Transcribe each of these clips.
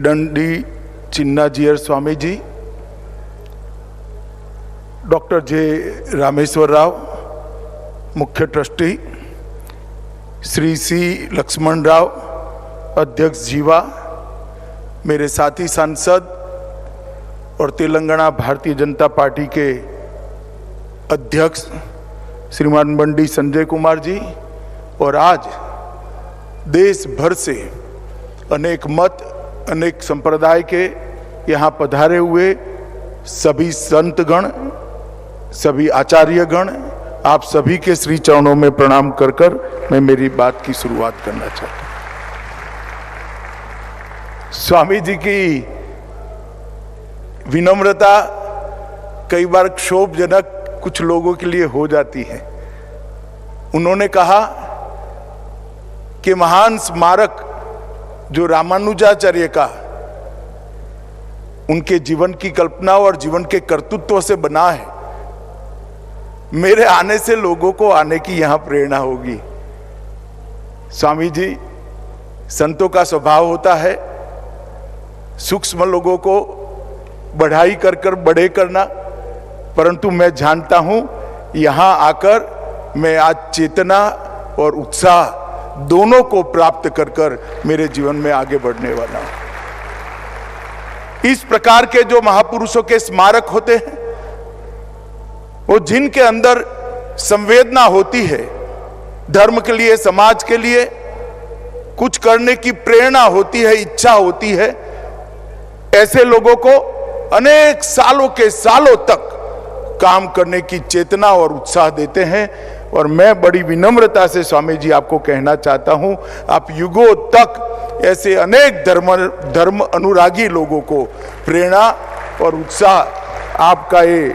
दंडी चिन्नाजीयर Swami ji, doctor जे रामेश्वर राव मुख्य trustee, Shri सी लक्ष्मण राव अध्यक्ष जीवा, मेरे साथी सांसद और तेलंगाना भारतीय जनता पार्टी के अध्यक्ष श्रीमान बंडी संजय कुमार जी, और आज देश भर से अनेक मत अनेक संप्रदाय के यहाँ पधारे हुए सभी संतगण, सभी आचार्यगण, आप सभी के श्री चरणों में प्रणाम कर कर मैं मेरी बात की शुरुआत करना चाहता हूँ। स्वामी जी की विनम्रता कई बार क्षोभजनक कुछ लोगों के लिए हो जाती है। उन्होंने कहा कि महान स्मारक जो रामानुजाचार्य का उनके जीवन की कल्पना और जीवन के कर्तृत्व से बना है, मेरे आने से लोगों को आने की यहां प्रेरणा होगी। स्वामी जी, संतों का स्वभाव होता है सूक्ष्म लोगों को बढ़ाई कर कर बड़े करना, परंतु मैं जानता हूं यहां आकर मैं आज चेतना और उत्साह दोनों को प्राप्त कर कर मेरे जीवन में आगे बढ़ने वाला हूं। इस प्रकार के जो महापुरुषों के स्मारक होते हैं, वो जिनके अंदर संवेदना होती है, धर्म के लिए, समाज के लिए कुछ करने की प्रेरणा होती है, इच्छा होती है, ऐसे लोगों को अनेक सालों के सालों तक काम करने की चेतना और उत्साह देते हैं। और मैं बड़ी विनम्रता से स्वामी जी आपको कहना चाहता हूं, आप युगों तक ऐसे अनेक धर्म अनुरागी लोगों को प्रेरणा और उत्साह आपका ये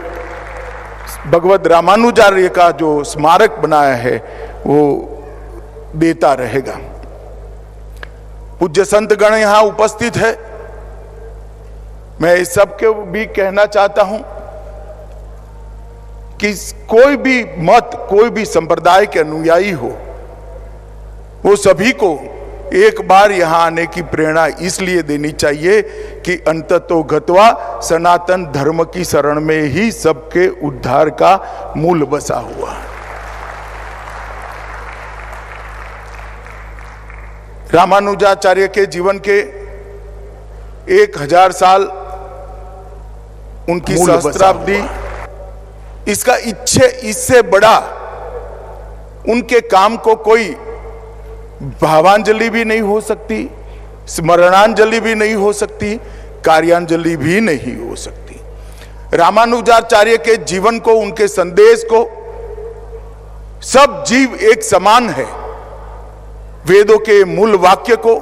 भगवत रामानुजाचार्य का जो स्मारक बनाया है वो देता रहेगा। पूज्य संतगण यहां उपस्थित है, मैं इस सबके भी कहना चाहता हूं कि कोई भी मत, कोई भी संप्रदाय के अनुयायी हो, वो सभी को एक बार यहां आने की प्रेरणा इसलिए देनी चाहिए कि अंततो गत्वा सनातन धर्म की शरण में ही सबके उद्धार का मूल बसा हुआ है। रामानुजाचार्य के जीवन के 1000 साल उनकी सहस्त्राब्दी, इसका इससे बड़ा उनके काम को कोई भावांजलि भी नहीं हो सकती, स्मरणांजलि भी नहीं हो सकती, कार्यांजलि भी नहीं हो सकती। रामानुजाचार्य के जीवन को, उनके संदेश को सब जीव एक समान है, वेदों के मूल वाक्य को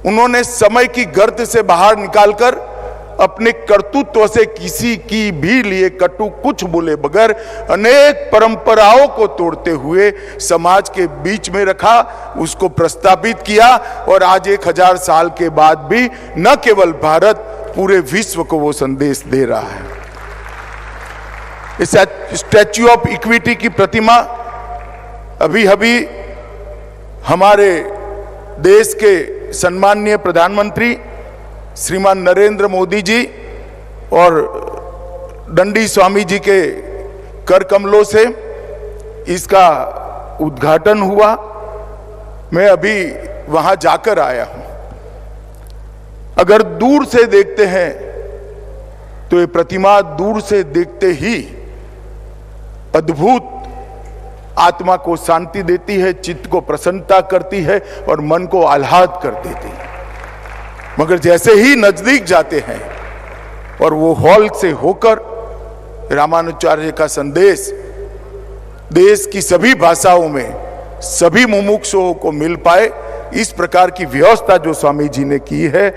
उन्होंने समय की गर्त से बाहर निकालकर अपने कर्तृत्व से किसी की भी लिए कटु कुछ बोले बगैर अनेक परंपराओं को तोड़ते हुए समाज के बीच में रखा, उसको प्रस्तावित किया, और आज 1000 साल के बाद भी न केवल भारत, पूरे विश्व को वो संदेश दे रहा है। इस स्टैच्यू ऑफ इक्विटी की प्रतिमा अभी हमारे देश के सम्माननीय प्रधानमंत्री श्रीमान नरेंद्र मोदी जी और दंडी स्वामी जी के कर कमलों से इसका उद्घाटन हुआ। मैं अभी वहां जाकर आया हूं। अगर दूर से देखते हैं तो ये प्रतिमा दूर से देखते ही अद्भुत आत्मा को शांति देती है, चित्त को प्रसन्नता करती है और मन को आह्लाद कर देती है। मगर जैसे ही नजदीक जाते हैं और वो हॉल से होकर रामानुजाचार्य का संदेश देश की सभी भाषाओं में सभी मुमुक्षुओं को मिल पाए, इस प्रकार की व्यवस्था जो स्वामी जी ने की है,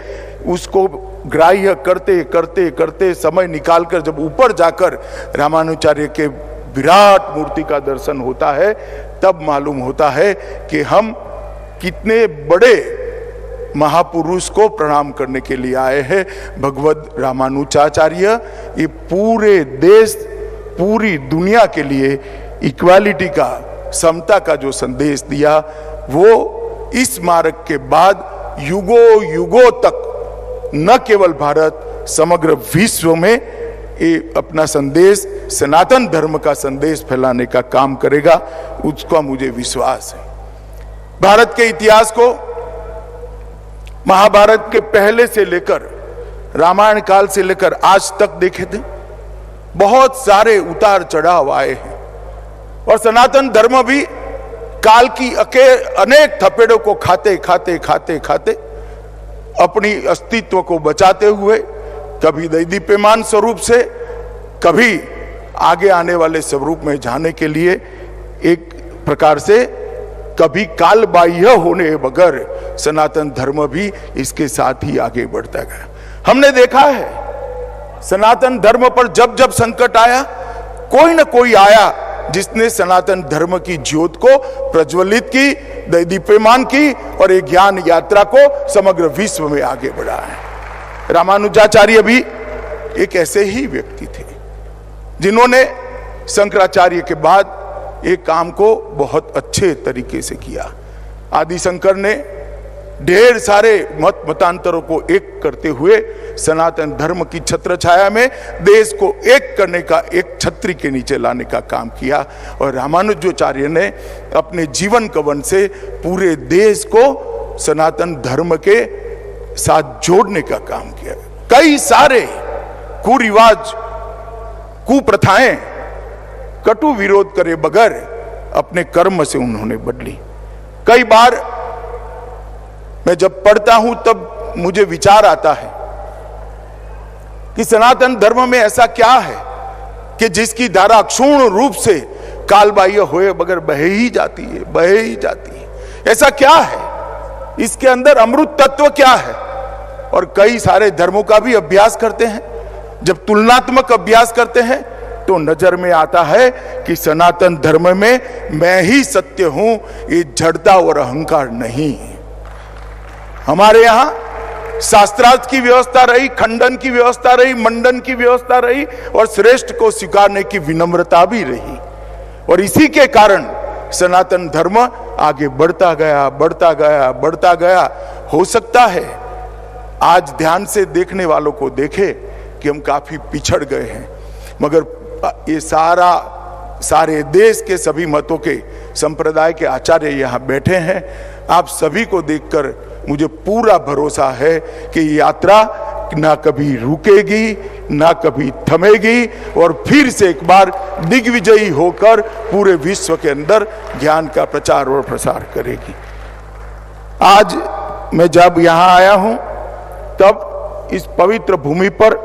उसको ग्राह्य करते करते करते समय निकालकर जब ऊपर जाकर रामानुजाचार्य के विराट मूर्ति का दर्शन होता है, तब मालूम होता है कि हम कितने बड़े महापुरुष को प्रणाम करने के लिए आए हैं। भगवत रामानुजाचार्य ये पूरे देश, पूरी दुनिया के लिए इक्वालिटी का, समता का जो संदेश दिया, वो इस स्मारक के बाद युगों युगों तक न केवल भारत, समग्र विश्व में ये अपना संदेश, सनातन धर्म का संदेश फैलाने का काम करेगा, उसका मुझे विश्वास है। भारत के इतिहास को महाभारत के पहले से लेकर रामायण काल से लेकर आज तक देखे थे, बहुत सारे उतार चढ़ाव आए हैं और सनातन धर्म भी काल की अनेक थपेड़ों को खाते खाते खाते खाते अपनी अस्तित्व को बचाते हुए कभी दैदीप्यमान स्वरूप से, कभी आगे आने वाले स्वरूप में जाने के लिए एक प्रकार से कभी काल बाह्य होने बगैर सनातन धर्म भी इसके साथ ही आगे बढ़ता गया। हमने देखा है सनातन धर्म पर जब जब संकट आया, कोई न कोई आया जिसने सनातन धर्म की ज्योत को प्रज्वलित की, दैदीप्यमान की और एक ज्ञान यात्रा को समग्र विश्व में आगे बढ़ाया है। रामानुजाचार्य भी एक ऐसे ही व्यक्ति थे जिन्होंने शंकराचार्य के बाद एक काम को बहुत अच्छे तरीके से किया। आदि शंकर ने ढेर सारे मतांतरों को एक करते हुए सनातन धर्म की छत्र छाया में देश को एक करने का, एक छतरी के नीचे लाने का काम किया और रामानुजाचार्य ने अपने जीवन कवन से पूरे देश को सनातन धर्म के साथ जोड़ने का काम किया। कई सारे कुरिवाज, कुप्रथाएं कटु विरोध करे बगैर अपने कर्म से उन्होंने बदली। कई बार मैं जब पढ़ता हूं तब मुझे विचार आता है कि सनातन धर्म में ऐसा क्या है कि जिसकी धारा क्षुण्ण रूप से कालबाह्य होए बगैर बह ही जाती है, बह ही जाती है। ऐसा क्या है, इसके अंदर अमृत तत्व क्या है? और कई सारे धर्मों का भी अभ्यास करते हैं। जब तुलनात्मक अभ्यास करते हैं तो नजर में आता है कि सनातन धर्म में मैं ही सत्य हूं, ये जड़ता और अहंकार नहीं। हमारे यहां शास्त्रार्थ की व्यवस्था रही, खंडन की व्यवस्था रही, मंडन की व्यवस्था रही और श्रेष्ठ को स्वीकारने की विनम्रता भी रही। और इसी के कारण सनातन धर्म आगे बढ़ता गया, बढ़ता गया, बढ़ता गया। हो सकता है आज ध्यान से देखने वालों को देखे कि हम काफी पिछड़ गए हैं, मगर ये सारे देश के सभी मतों के संप्रदाय के आचार्य यहाँ बैठे हैं। आप सभी को देखकर मुझे पूरा भरोसा है कि यात्रा ना कभी रुकेगी, ना कभी थमेगी और फिर से एक बार दिग्विजयी होकर पूरे विश्व के अंदर ज्ञान का प्रचार और प्रसार करेगी। आज मैं जब यहाँ आया हूँ तब इस पवित्र भूमि पर,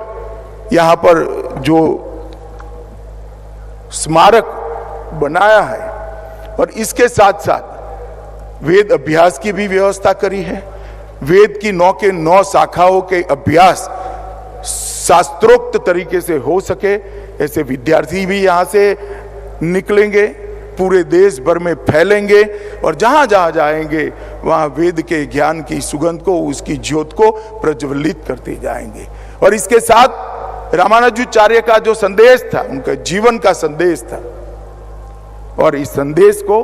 यहाँ पर जो स्मारक बनाया है और इसके साथ साथ वेद अभ्यास की भी व्यवस्था करी है। वेद की 9 के 9 शाखाओं के अभ्यास शास्त्रोक्त तरीके से हो सके, ऐसे विद्यार्थी भी यहाँ से निकलेंगे, पूरे देश भर में फैलेंगे और जहां जहां जाएंगे वहां वेद के ज्ञान की सुगंध को, उसकी ज्योत को प्रज्वलित करते जाएंगे। और इसके साथ रामानुजाचार्य का जो संदेश था, उनका जीवन का संदेश था, और इस संदेश को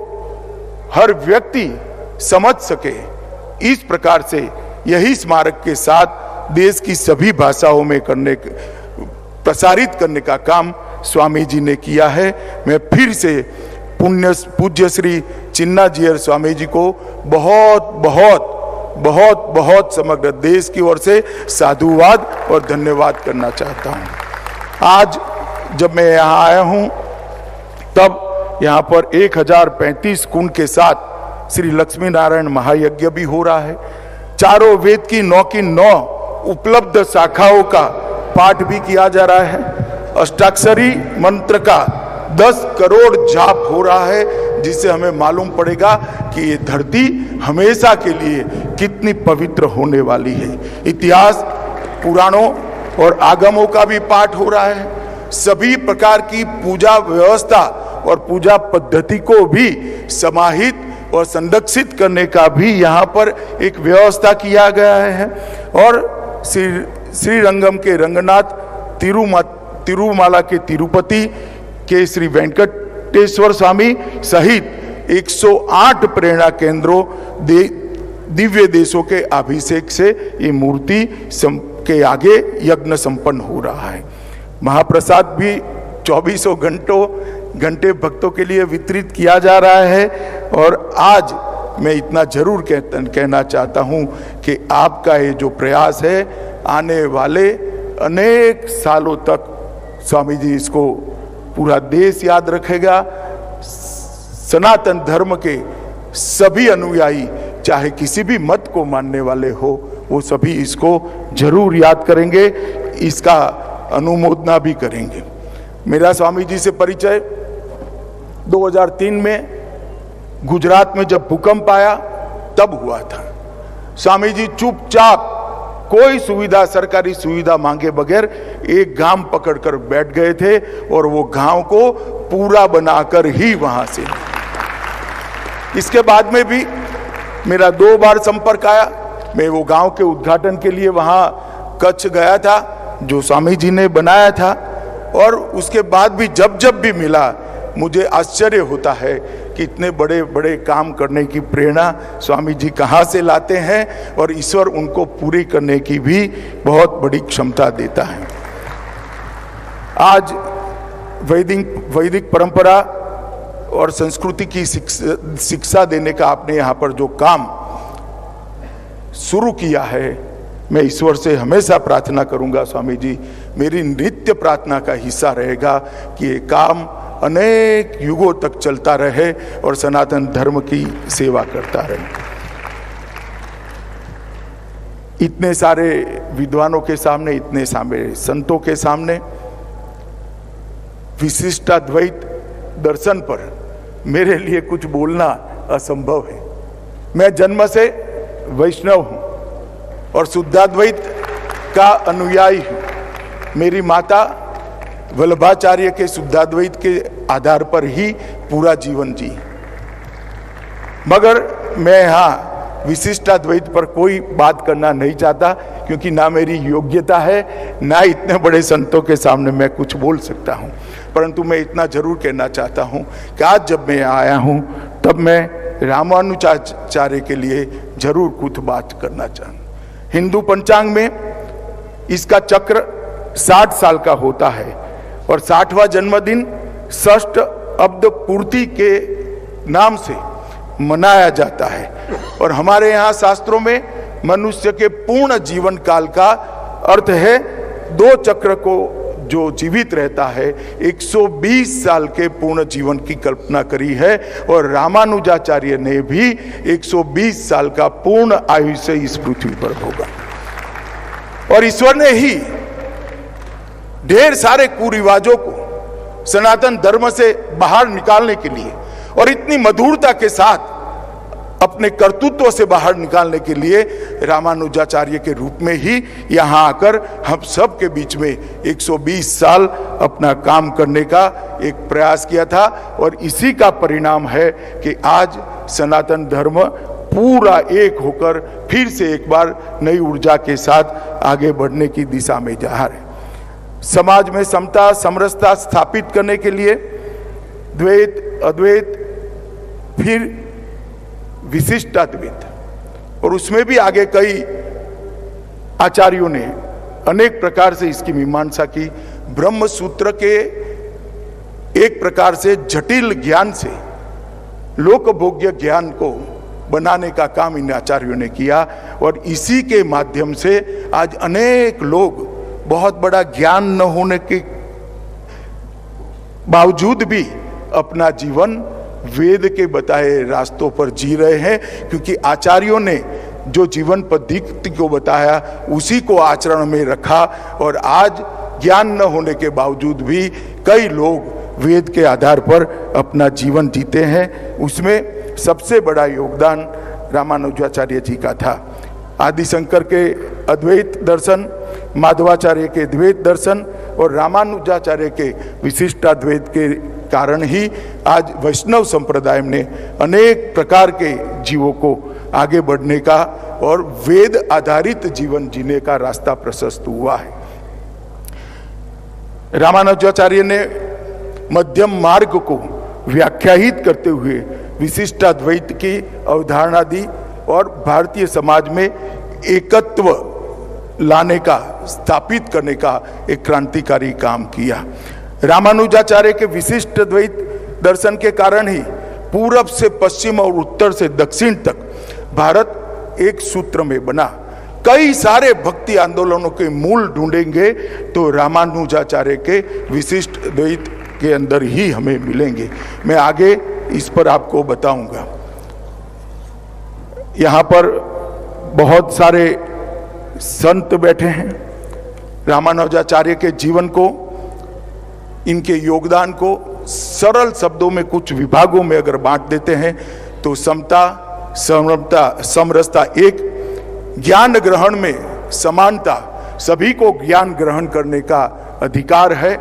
हर व्यक्ति समझ सके, इस प्रकार से यही स्मारक के साथ देश की सभी भाषाओं में प्रसारित करने का काम स्वामी जी ने किया है। मैं फिर से पूज्य श्री चिन्ना जीयर स्वामी जी को बहुत बहुत बहुत बहुत समग्र देश की ओर से साधुवाद और धन्यवाद करना चाहता हूं। आज जब मैं यहाँ आया हूं तब यहाँ पर 1035 कुंड के साथ श्री लक्ष्मी नारायण महायज्ञ भी हो रहा है। चारों वेद की 9 की 9 उपलब्ध शाखाओं का पाठ भी किया जा रहा है। अष्टाक्षरी मंत्र का 10 करोड़ जाप हो रहा है, जिससे हमें मालूम पड़ेगा कि ये धरती हमेशा के लिए कितनी पवित्र होने वाली है। इतिहास, पुराणों और आगमों का भी पाठ हो रहा है। सभी प्रकार की पूजा व्यवस्था और पूजा पद्धति को भी समाहित और संरक्षित करने का भी यहाँ पर एक व्यवस्था किया गया है। और श्री रंगम के रंगनाथ, तिरुमाला के तिरुपति के श्री वेंकटेश्वर स्वामी सहित 108 प्रेरणा केंद्रों दिव्य देशों के अभिषेक से ये मूर्ति के आगे यज्ञ संपन्न हो रहा है। महाप्रसाद भी 24 घंटे भक्तों के लिए वितरित किया जा रहा है। और आज मैं इतना जरूर कहना चाहता हूं कि आपका ये जो प्रयास है, आने वाले अनेक सालों तक स्वामी जी इसको पूरा देश याद रखेगा। सनातन धर्म के सभी अनुयायी, चाहे किसी भी मत को मानने वाले हो, वो सभी इसको जरूर याद करेंगे, इसका अनुमोदना भी करेंगे। मेरा स्वामी जी से परिचय 2003 में गुजरात में जब भूकंप आया तब हुआ था। स्वामी जी चुपचाप कोई सुविधा, सरकारी सुविधा मांगे बगैर एक गांव पकड़कर बैठ गए थे और वो गांव को पूरा बनाकर ही वहां से। इसके बाद में भी मेरा 2 बार संपर्क आया। मैं वो गांव के उद्घाटन के लिए वहां कच्छ गया था जो स्वामी जी ने बनाया था। और उसके बाद भी जब भी मिला, मुझे आश्चर्य होता है कि इतने बड़े बड़े काम करने की प्रेरणा स्वामी जी कहाँ से लाते हैं और ईश्वर उनको पूरी करने की भी बहुत बड़ी क्षमता देता है। आज वैदिक परंपरा और संस्कृति की शिक्षा देने का आपने यहाँ पर जो काम शुरू किया है, मैं ईश्वर से हमेशा प्रार्थना करूंगा, स्वामी जी मेरी नित्य प्रार्थना का हिस्सा रहेगा कि ये काम अनेक युगों तक चलता रहे और सनातन धर्म की सेवा करता रहे। इतने सारे विद्वानों के सामने, इतने सारे संतों के सामने विशिष्टाद्वैत दर्शन पर मेरे लिए कुछ बोलना असंभव है। मैं जन्म से वैष्णव हूं और शुद्धाद्वैत का अनुयायी हूं। मेरी माता वल्लभाचार्य के शुद्धाद्वैत के आधार पर ही पूरा जीवन जी, मगर मैं यहाँ विशिष्टाद्वैत पर कोई बात करना नहीं चाहता, क्योंकि ना मेरी योग्यता है, ना इतने बड़े संतों के सामने मैं कुछ बोल सकता हूँ। परंतु मैं इतना जरूर कहना चाहता हूँ कि आज जब मैं आया हूँ तब मैं रामानुजाचार्य के लिए जरूर कुछ बात करना चाहूँ। हिंदू पंचांग में इसका चक्र 60 साल का होता है और 60वां जन्मदिन षष्ठ अब्द पूर्ति के नाम से मनाया जाता है। और हमारे यहाँ शास्त्रों में मनुष्य के पूर्ण जीवन काल का अर्थ है 2 चक्र को जो जीवित रहता है 120 साल के पूर्ण जीवन की कल्पना करी है। और रामानुजाचार्य ने भी 120 साल का पूर्ण आयुष्य इस पृथ्वी पर भोगा। और ईश्वर ने ही ढेर सारे कुरिवाजों को सनातन धर्म से बाहर निकालने के लिए और इतनी मधुरता के साथ अपने कर्तृत्व से बाहर निकालने के लिए रामानुजाचार्य के रूप में ही यहाँ आकर हम सब के बीच में 120 साल अपना काम करने का एक प्रयास किया था। और इसी का परिणाम है कि आज सनातन धर्म पूरा एक होकर फिर से एक बार नई ऊर्जा के साथ आगे बढ़ने की दिशा में जा रहा है। समाज में समता समरसता स्थापित करने के लिए द्वैत अद्वैत फिर विशिष्टाद्वैत, और उसमें भी आगे कई आचार्यों ने अनेक प्रकार से इसकी मीमांसा की। ब्रह्म सूत्र के एक प्रकार से जटिल ज्ञान से लोकभोग्य ज्ञान को बनाने का काम इन आचार्यों ने किया। और इसी के माध्यम से आज अनेक लोग बहुत बड़ा ज्ञान न होने के बावजूद भी अपना जीवन वेद के बताए रास्तों पर जी रहे हैं, क्योंकि आचार्यों ने जो जीवन पद्धति को बताया उसी को आचरण में रखा। और आज ज्ञान न होने के बावजूद भी कई लोग वेद के आधार पर अपना जीवन जीते हैं। उसमें सबसे बड़ा योगदान रामानुजाचार्य जी का था। आदिशंकर के अद्वैत दर्शन, माधवाचार्य के द्वैत दर्शन और रामानुजाचार्य के विशिष्टाद्वैत के कारण ही आज वैष्णव संप्रदाय ने अनेक प्रकार के जीवों को आगे बढ़ने का और वेद आधारित जीवन जीने का रास्ता प्रशस्त हुआ है। रामानुजाचार्य ने मध्यम मार्ग को व्याख्यायित करते हुए विशिष्टाद्वैत की अवधारणा दी और भारतीय समाज में एकत्व लाने का, स्थापित करने का एक क्रांतिकारी काम किया। रामानुजाचार्य के विशिष्ट द्वैत दर्शन के कारण ही पूरब से पश्चिम और उत्तर से दक्षिण तक भारत एक सूत्र में बना। कई सारे भक्ति आंदोलनों के मूल ढूंढेंगे तो रामानुजाचार्य के विशिष्ट द्वैत के अंदर ही हमें मिलेंगे। मैं आगे इस पर आपको बताऊंगा। यहाँ पर बहुत सारे संत बैठे हैं। रामानुजाचार्य के जीवन को, इनके योगदान को सरल शब्दों में कुछ विभागों में अगर बांट देते हैं तो समता, समरसता एक, ज्ञान ग्रहण में समानता, सभी को ज्ञान ग्रहण करने का अधिकार है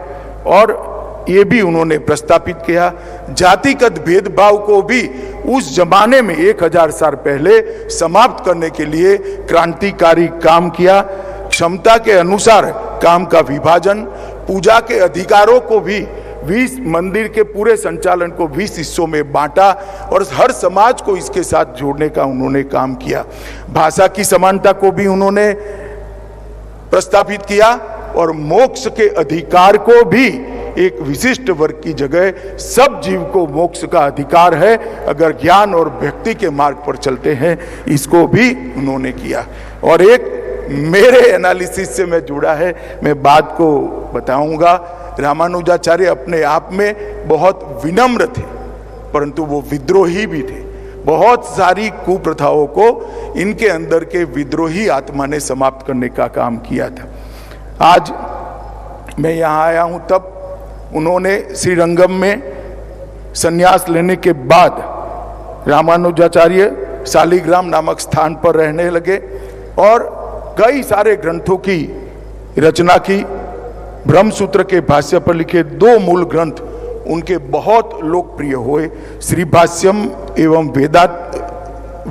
और ये भी उन्होंने प्रस्तापित किया। जातिगत भेदभाव को भी उस जमाने में 1000 साल पहले समाप्त करने के लिए क्रांतिकारी काम किया। क्षमता के अनुसार काम का विभाजन, पूजा के अधिकारों को भी 20 मंदिर के पूरे संचालन को 20 हिस्सों में बांटा और हर समाज को इसके साथ जोड़ने का उन्होंने काम किया। भाषा की समानता को भी उन्होंने प्रस्तापित किया और मोक्ष के अधिकार को भी एक विशिष्ट वर्ग की जगह सब जीव को मोक्ष का अधिकार है अगर ज्ञान और भक्ति के मार्ग पर चलते हैं, इसको भी उन्होंने किया। और एक मेरे एनालिसिस से मैं जुड़ा है, मैं बात को बताऊंगा। रामानुजाचार्य अपने आप में बहुत विनम्र थे, परंतु वो विद्रोही भी थे। बहुत सारी कुप्रथाओं को इनके अंदर के विद्रोही आत्मा ने समाप्त करने का काम किया था। आज मैं यहाँ आया हूँ तब उन्होंने श्रीरंगम में संन्यास लेने के बाद रामानुजाचार्य शालिग्राम नामक स्थान पर रहने लगे और कई सारे ग्रंथों की रचना की। ब्रह्मसूत्र के भाष्य पर लिखे 2 मूल ग्रंथ उनके बहुत लोकप्रिय हुए, श्री भाष्यम एवं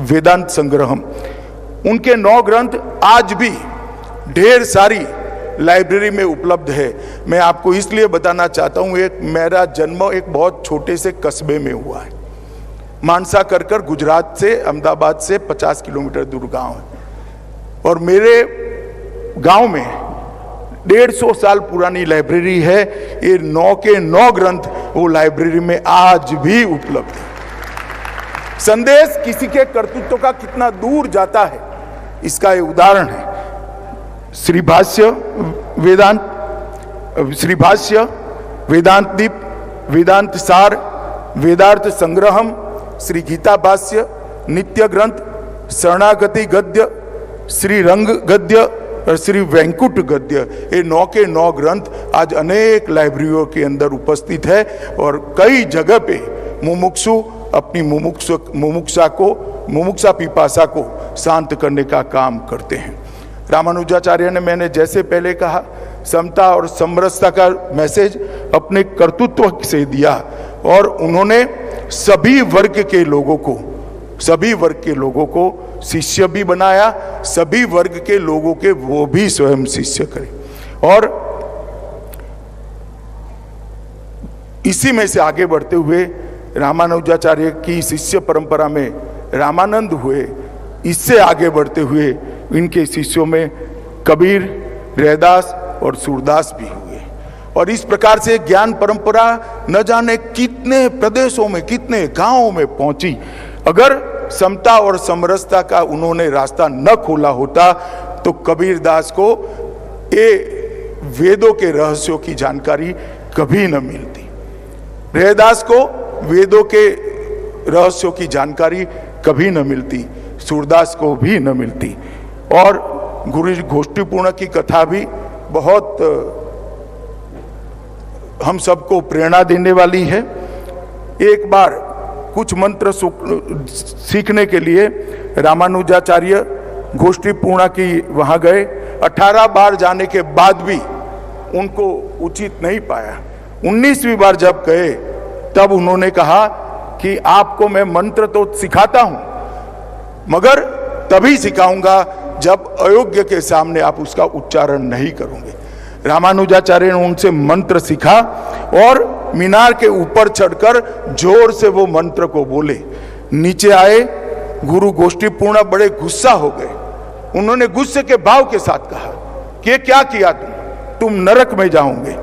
वेदांत संग्रहम। उनके 9 ग्रंथ आज भी ढेर सारी लाइब्रेरी में उपलब्ध है। मैं आपको इसलिए बताना चाहता हूँ, एक मेरा जन्म एक बहुत छोटे से कस्बे में हुआ है। मानसा कर गुजरात से, अहमदाबाद से 50 किलोमीटर दूर गांव है और मेरे गांव में 150 साल पुरानी लाइब्रेरी है। ये 9 के 9 ग्रंथ वो लाइब्रेरी में आज भी उपलब्ध है। संदेश किसी के कर्तृत्व का कितना दूर जाता है, इसका ये उदाहरण है। श्री भाष्य वेदांत दीप, वेदांत सार, वेदार्थ संग्रहम, श्री गीता भाष्य, नित्य ग्रंथ, शरणागति गद्य, श्री रंग गद्य और श्री वैंकुट गद्य, ये 9 के 9 ग्रंथ आज अनेक लाइब्रेरियों के अंदर उपस्थित है और कई जगह पे मुमुक्षु अपनी मुमुक्षा पिपासा को शांत करने का काम करते हैं। रामानुजाचार्य ने, मैंने जैसे पहले कहा, समता और समरसता का मैसेज अपने कर्तृत्व से दिया और उन्होंने सभी वर्ग के लोगों को शिष्य भी बनाया, सभी वर्ग के लोगों के वो भी स्वयं शिष्य करें। और इसी में से आगे बढ़ते हुए रामानुजाचार्य की शिष्य परंपरा में रामानंद हुए। इससे आगे बढ़ते हुए इनके शिष्यों में कबीर, रैदास और सूरदास भी हुए और इस प्रकार से ज्ञान परंपरा न जाने कितने प्रदेशों में, कितने गांवों में पहुंची। अगर समता और समरसता का उन्होंने रास्ता न खोला होता तो कबीरदास को ये वेदों के रहस्यों की जानकारी कभी न मिलती, रैदास को वेदों के रहस्यों की जानकारी कभी न मिलती, सूरदास को भी न मिलती। और गुरु गोष्ठीपूर्ण की कथा भी बहुत हम सबको प्रेरणा देने वाली है। एक बार कुछ मंत्र सीखने के लिए रामानुजाचार्य गोष्ठीपूर्ण की वहां गए। 18 बार जाने के बाद भी उनको उचित नहीं पाया। 19वीं बार जब गए तब उन्होंने कहा कि आपको मैं मंत्र तो सिखाता हूं मगर तभी सिखाऊंगा जब अयोग्य के सामने आप उसका उच्चारण नहीं करोगे। रामानुजाचार्य ने उनसे मंत्र सीखा और मीनार के ऊपर चढ़कर जोर से वो मंत्र को बोले। नीचे आए गुरु गोष्ठीपूर्ण बड़े गुस्सा हो गए। उन्होंने गुस्से के भाव के साथ कहा कि क्या किया तुम नरक में जाओगे।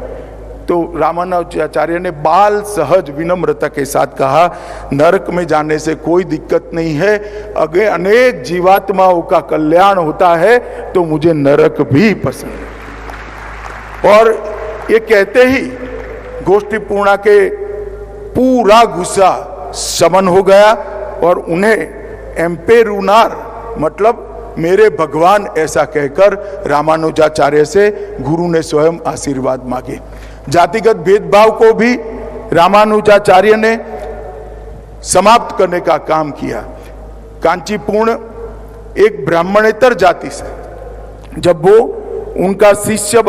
तो रामानुजाचार्य ने बाल सहज विनम्रता के साथ कहा, नरक में जाने से कोई दिक्कत नहीं है, अगर अनेक जीवात्माओं का कल्याण होता है तो मुझे नरक भी पसंद है। और ये कहते ही गोष्ठीपूर्णा के पूरा गुस्सा शमन हो गया और उन्हें एम्पेरुनार मतलब मेरे भगवान ऐसा कहकर रामानुजाचार्य से गुरु ने स्वयं आशीर्वाद मांगे। जातिगत भेदभाव को भी रामानुजाचार्य ने समाप्त करने का काम किया। कांचीपूर्ण एक ब्राह्मणेतर जाति से जब वो उनका शिष्य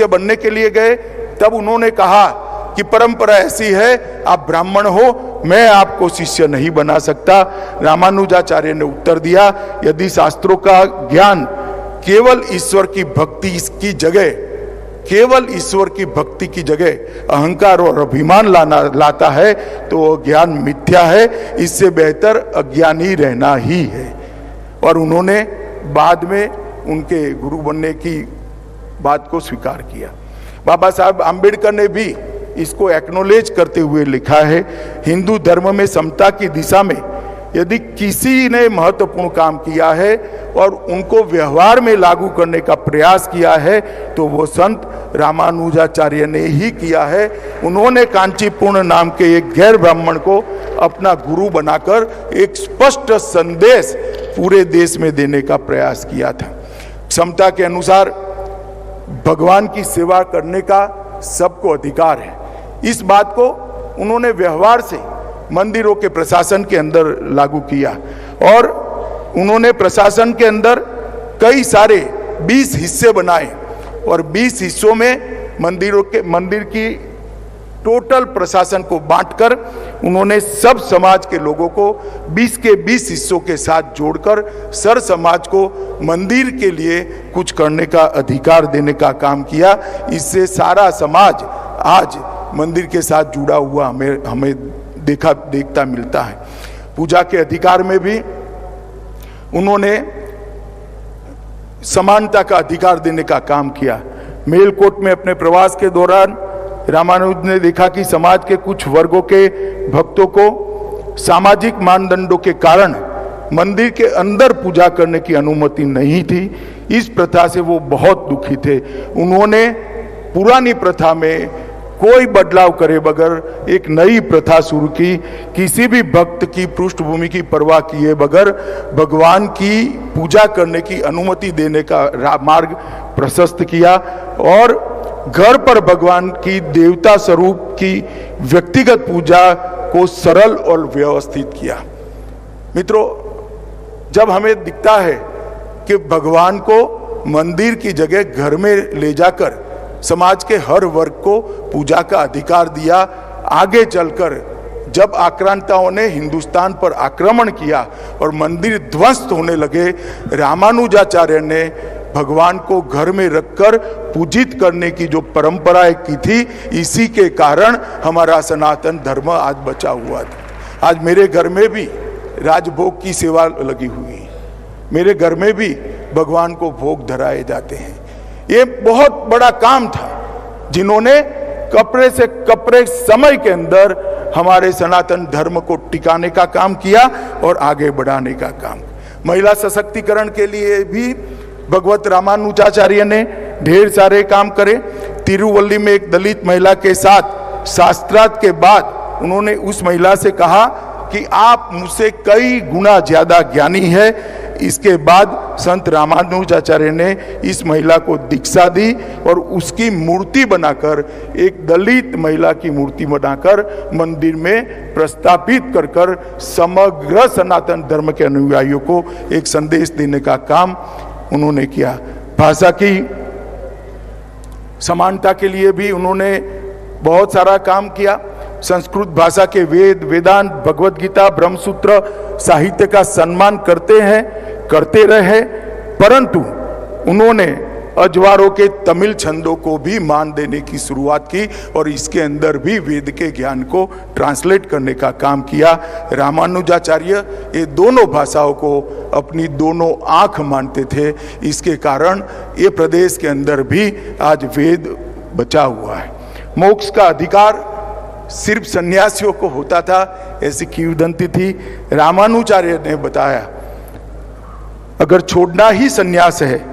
बनने के लिए गए, तब उन्होंने कहा कि परंपरा ऐसी है, आप ब्राह्मण हो, मैं आपको शिष्य नहीं बना सकता। रामानुजाचार्य ने उत्तर दिया, यदि शास्त्रों का ज्ञान केवल ईश्वर की भक्ति की जगह अहंकार और अभिमान लाता है तो वो ज्ञान मिथ्या है, इससे बेहतर अज्ञानी रहना ही है। और उन्होंने बाद में उनके गुरु बनने की बात को स्वीकार किया। बाबा साहब आम्बेडकर ने भी इसको एक्नॉलेज करते हुए लिखा है, हिंदू धर्म में समता की दिशा में यदि किसी ने महत्वपूर्ण काम किया है और उनको व्यवहार में लागू करने का प्रयास किया है तो वो संत रामानुजाचार्य ने ही किया है। उन्होंने कांचीपूर्ण नाम के एक गैर ब्राह्मण को अपना गुरु बनाकर एक स्पष्ट संदेश पूरे देश में देने का प्रयास किया था। क्षमता के अनुसार भगवान की सेवा करने का सबको अधिकार है। इस बात को उन्होंने व्यवहार से मंदिरों के प्रशासन के अंदर लागू किया और उन्होंने प्रशासन के अंदर कई सारे 20 हिस्से बनाए और 20 हिस्सों में मंदिर की टोटल प्रशासन को बांटकर उन्होंने सब समाज के लोगों को 20 के 20 हिस्सों के साथ जोड़कर सर समाज को मंदिर के लिए कुछ करने का अधिकार देने का काम किया। इससे सारा समाज आज मंदिर के साथ जुड़ा हुआ हमें देखता मिलता है। पूजा के अधिकार में भी उन्होंने समानता का अधिकार देने का काम किया। मेलकोट में अपने प्रवास के दौरान रामानुज ने देखा कि समाज के कुछ वर्गों के भक्तों को सामाजिक मानदंडों के कारण मंदिर के अंदर पूजा करने की अनुमति नहीं थी। इस प्रथा से वो बहुत दुखी थे। उन्होंने पुरानी प्रथा में कोई बदलाव करे बगैर एक नई प्रथा शुरू की। किसी भी भक्त की पृष्ठभूमि की परवाह किए बगैर भगवान की पूजा करने की अनुमति देने का मार्ग प्रशस्त किया और घर पर भगवान की देवता स्वरूप की व्यक्तिगत पूजा को सरल और व्यवस्थित किया। मित्रों, जब हमें दिखता है कि भगवान को मंदिर की जगह घर में ले जाकर समाज के हर वर्ग को पूजा का अधिकार दिया, आगे चलकर जब आक्रांताओं ने हिंदुस्तान पर आक्रमण किया और मंदिर ध्वस्त होने लगे, रामानुजाचार्य ने भगवान को घर में रखकर पूजित करने की जो परंपराएं की थी, इसी के कारण हमारा सनातन धर्म आज बचा हुआ था। आज मेरे घर में भी राजभोग की सेवा लगी हुई है, मेरे घर में भी भगवान को भोग धराए जाते हैं। ये बहुत बड़ा काम था जिन्होंने कपड़े से कपड़े समय के अंदर हमारे सनातन धर्म को टिकाने का काम किया और आगे बढ़ाने का काम। महिला सशक्तिकरण के लिए भी भगवत रामानुजाचार्य ने ढेर सारे काम करे। तिरुवल्ली में एक दलित महिला के साथ शास्त्रार्थ के बाद उन्होंने उस महिला से कहा कि आप मुझसे कई गुना ज्यादा ज्ञानी है। इसके बाद संत रामानुजाचार्य ने इस महिला को दीक्षा दी और उसकी मूर्ति बनाकर, एक दलित महिला की मूर्ति बनाकर मंदिर में प्रस्थापित कर समग्र सनातन धर्म के अनुयायियों को एक संदेश देने का काम उन्होंने किया। भाषा की समानता के लिए भी उन्होंने बहुत सारा काम किया। संस्कृत भाषा के वेद, वेदांत, भगवत गीता, ब्रह्मसूत्र साहित्य का सम्मान करते रहे, परंतु उन्होंने अजवारों के तमिल छंदों को भी मान देने की शुरुआत की और इसके अंदर भी वेद के ज्ञान को ट्रांसलेट करने का काम किया। रामानुजाचार्य ये दोनों भाषाओं को अपनी दोनों आंख मानते थे। इसके कारण ये प्रदेश के अंदर भी आज वेद बचा हुआ है। मोक्ष का अधिकार सिर्फ सन्यासियों को होता था, ऐसी किंवदंती थी। रामानुजाचार्य ने बताया अगर छोड़ना ही सन्यास है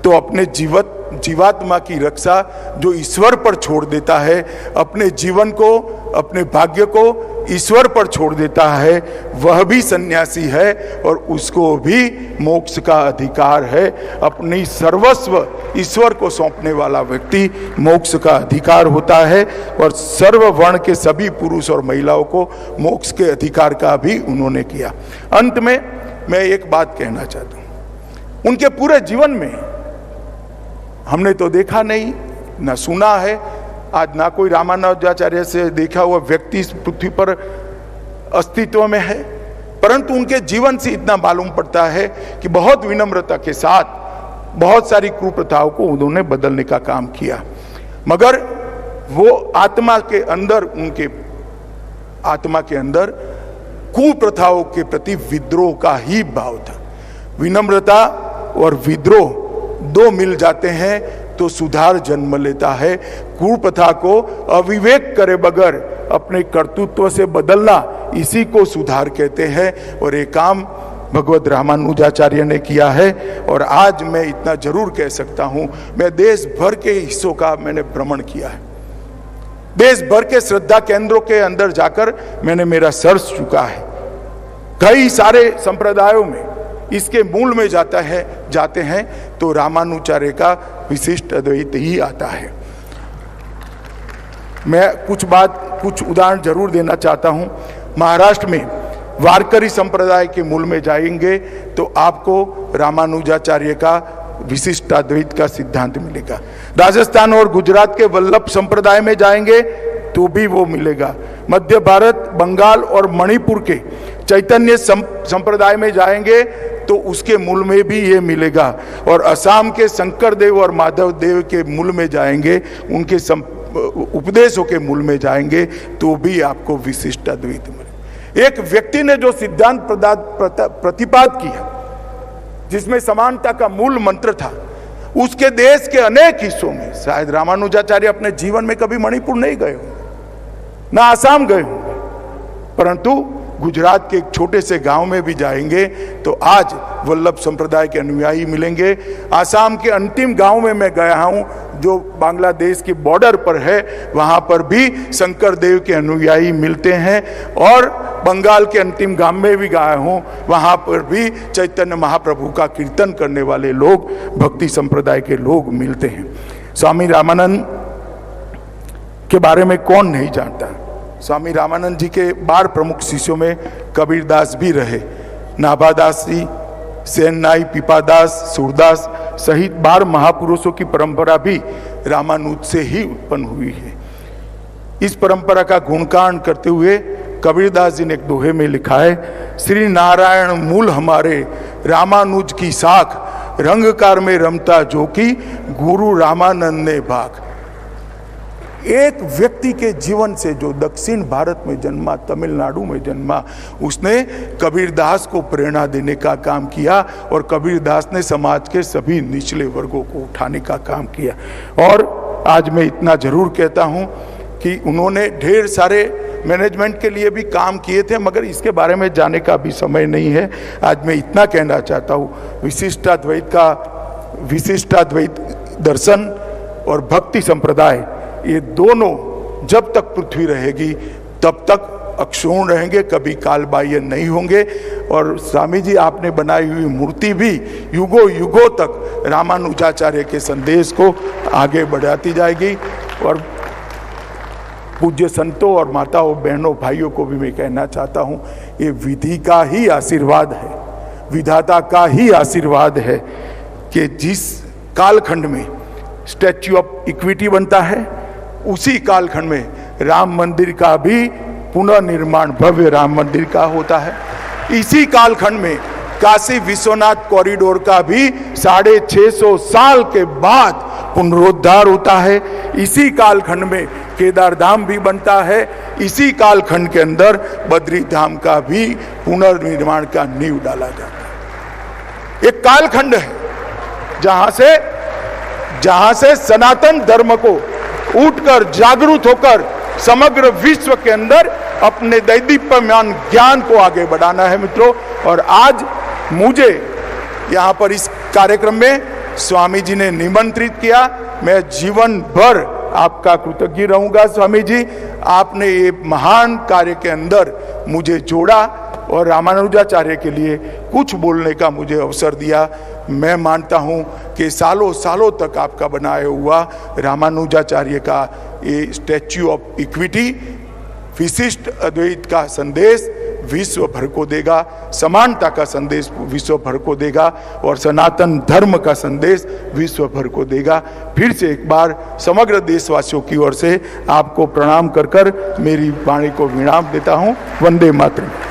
तो अपने जीवात्मा की रक्षा जो ईश्वर पर छोड़ देता है, अपने जीवन को, अपने भाग्य को ईश्वर पर छोड़ देता है, वह भी सन्यासी है और उसको भी मोक्ष का अधिकार है। अपनी सर्वस्व ईश्वर को सौंपने वाला व्यक्ति मोक्ष का अधिकार होता है और सर्व वर्ण के सभी पुरुष और महिलाओं को मोक्ष के अधिकार का भी उन्होंने किया। अंत में मैं एक बात कहना चाहता हूं, उनके पूरे जीवन में हमने तो देखा नहीं, ना सुना है, आज ना कोई रामानुजाचार्य से देखा हुआ व्यक्ति इस पृथ्वी पर अस्तित्व में है, परंतु उनके जीवन से इतना मालूम पड़ता है कि बहुत विनम्रता के साथ बहुत सारी कुप्रथाओं को उन्होंने बदलने का काम किया। मगर वो आत्मा के अंदर, उनके आत्मा के अंदर कुप्रथाओं के प्रति विद्रोह का ही भाव था। विनम्रता और विद्रोह दो मिल जाते हैं तो सुधार जन्म लेता है। कुप्रथा को अविवेक करे बगैर अपने कर्तृत्व से बदलना, इसी को सुधार कहते हैं और ये काम भगवत रामानुजाचार्य ने किया है। और आज मैं इतना जरूर कह सकता हूं, मैं देश भर के हिस्सों का मैंने भ्रमण किया है, देश भर के श्रद्धा केंद्रों के अंदर जाकर मैंने मेरा सर्च चुका है। कई सारे संप्रदायों में इसके मूल में जाते हैं तो रामानुजाचार्य का विशिष्ट अद्वैत ही आता है। मैं कुछ उदाहरण जरूर देना चाहता हूं। महाराष्ट्र में वारकरी संप्रदाय के मूल में जाएंगे तो आपको रामानुजाचार्य का विशिष्ट अद्वैत का सिद्धांत मिलेगा। राजस्थान और गुजरात के वल्लभ संप्रदाय में जाएंगे तो भी वो मिलेगा। मध्य भारत, बंगाल और मणिपुर के चैतन्य संप्रदाय में जाएंगे तो उसके मूल में भी ये मिलेगा। और असम के शंकर देव और माधव देव के मूल में जाएंगे, उनके उपदेशों के मूल में जाएंगे तो भी आपको विशिष्ट अद्वैत मिलेगा। एक व्यक्ति ने जो सिद्धांत प्रतिपाद किया जिसमें समानता का मूल मंत्र था, उसके देश के अनेक हिस्सों में, शायद रामानुजाचार्य अपने जीवन में कभी मणिपुर नहीं गए होंगे, ना आसाम गए होंगे, परंतु गुजरात के एक छोटे से गांव में भी जाएंगे तो आज वल्लभ संप्रदाय के अनुयायी मिलेंगे। आसाम के अंतिम गांव में मैं गया हूं जो बांग्लादेश के बॉर्डर पर है, वहां पर भी शंकर देव के अनुयायी मिलते हैं। और बंगाल के अंतिम गांव में भी गया हूं, वहां पर भी चैतन्य महाप्रभु का कीर्तन करने वाले लोग, भक्ति संप्रदाय के लोग मिलते हैं। स्वामी रामानंद के बारे में कौन नहीं जानता। स्वामी रामानंद जी के 12 प्रमुख शिष्यों में कबीरदास भी रहे। नाभादास जी, सेननाई, पीपादास, सूरदास सहित 12 महापुरुषों की परंपरा भी रामानुज से ही उत्पन्न हुई है। इस परंपरा का गुणगान करते हुए कबीरदास जी ने एक दोहे में लिखा है, श्री नारायण मूल हमारे, रामानुज की शाख, रंगकार में रमता जो की, गुरु रामानंद ने भाग। एक व्यक्ति के जीवन से जो दक्षिण भारत में जन्मा, तमिलनाडु में जन्मा, उसने कबीरदास को प्रेरणा देने का काम किया और कबीरदास ने समाज के सभी निचले वर्गों को उठाने का काम किया। और आज मैं इतना जरूर कहता हूं कि उन्होंने ढेर सारे मैनेजमेंट के लिए भी काम किए थे, मगर इसके बारे में जाने का भी समय नहीं है। आज मैं इतना कहना चाहता हूं, विशिष्टाद्वैत दर्शन और भक्ति संप्रदाय, ये दोनों जब तक पृथ्वी रहेगी तब तक अक्षुण्ण रहेंगे, कभी कालबाह्य नहीं होंगे। और स्वामी जी आपने बनाई हुई मूर्ति भी युगों युगों तक रामानुजाचार्य के संदेश को आगे बढ़ाती जाएगी। और पूज्य संतों और माताओं, बहनों, भाइयों को भी मैं कहना चाहता हूँ, ये विधि का ही आशीर्वाद है, विधाता का ही आशीर्वाद है कि जिस कालखंड में स्टैच्यू ऑफ इक्विटी बनता है, उसी कालखंड में राम मंदिर का भी पुनर्निर्माण, भव्य राम मंदिर का होता है। इसी कालखंड में काशी विश्वनाथ कॉरिडोर का भी 650 साल के बाद पुनरुद्धार होता है। इसी कालखंड में केदार धाम भी बनता है। इसी कालखंड के अंदर बद्री धाम का भी पुनर्निर्माण का नींव डाला जाता है। एक कालखंड है जहां से सनातन धर्म को उठकर जागरूक होकर समग्र विश्व के अंदर अपने दैदीप्यमान ज्ञान को आगे बढ़ाना है मित्रों। और आज मुझे यहां पर इस कार्यक्रम में स्वामी जी ने निमंत्रित किया। मैं जीवन भर आपका कृतज्ञ रहूंगा स्वामी जी। आपने ये महान कार्य के अंदर मुझे जोड़ा और रामानुजाचार्य के लिए कुछ बोलने का मुझे अवसर दिया। मैं मानता हूं कि सालों सालों तक आपका बनाया हुआ रामानुजाचार्य का ये स्टैच्यू ऑफ इक्विटी विशिष्ट अद्वैत का संदेश विश्व भर को देगा, समानता का संदेश विश्व भर को देगा और सनातन धर्म का संदेश विश्व भर को देगा। फिर से एक बार समग्र देशवासियों की ओर से आपको प्रणाम कर मेरी वाणी को विराम देता हूं। वंदे मातरम।